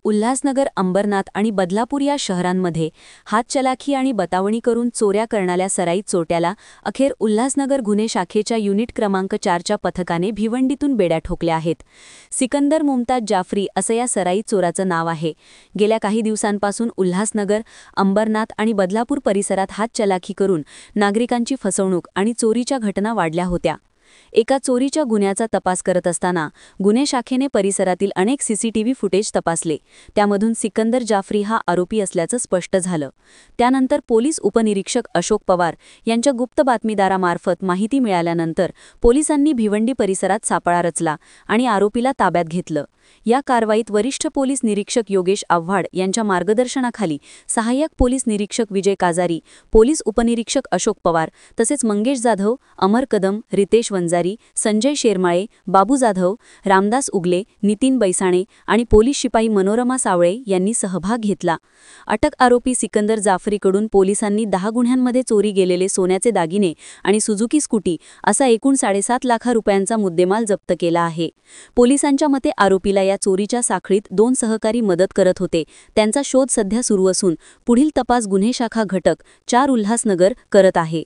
उल्हासनगर, अंबरनाथ आणि बदलापूर या शहरांमध्ये हातचलाखी आणि बतावणी करून चोऱ्या करणाऱ्या सराईत चोरट्याला अखेर उल्हासनगर गुन्हे शाखेच्या युनिट क्रमांक 4च्या पथकाने भिवंडीतून बेड्या ठोकल्या आहेत। सिकंदर मुमताज जाफरी असं या सराईत चोराचं नाव आहे। गेल्या काही दिवसांपासून उल्हासनगर, अंबरनाथ आणि बदलापूर परिसरात हातचलाखी करून नागरिकांची फसवणूक आणि चोरीच्या घटना वाढल्या होत्या। एका चोरीच्या गुन्ह्याचा तपास करत असताना गुन्हे शाखेने परिसरातील अनेक सीसीटीव्ही फुटेज तपासले। त्यामधून सिकंदर जाफरी हा आरोपी असल्याचं स्पष्ट झालं। त्यानंतर पोलीस उपनिरीक्षक अशोक पवार यांच्या गुप्त बातमीदारामार्फत माहिती मिळाल्यानंतर पोलिसांनी भिवंडी परिसरात सापळा रचला आणि आरोपीला ताब्यात घेतलं। या कारवाईत वरिष्ठ पोलीस निरीक्षक योगेश आव्हाड यांच्या मार्गदर्शनाखाली सहाय्यक पोलीस निरीक्षक विजय काजारी, पोलीस उपनिरीक्षक अशोक पवार तसेच मंगेश जाधव, अमर कदम, रितेश वंजारी, संजय शेरमाळे, बाबू जाधव, रामदास उगले, नितीन बैसाणे आणि पोलीस शिपाई मनोरमा सावळे यांनी सहभाग घेतला। अटक आरोपी सिकंदर जाफरीकडून पोलिसांनी 10 गुन्ह्यांमध्ये चोरी गेलेले सोन्याचे दागिने आणि सुझुकी स्कूटी असा एकूण 7.5 लाख रुपयांचा मुद्देमाल जप्त केला आहे। पोलिसांच्या मते आरोपीला या चोरीच्या साखळीत 2 सहकारी मदत करत होते। त्यांचा शोध सध्या सुरू असून पुढील तपास गुन्हे शाखा घटक 4 उल्हासनगर करत आहे।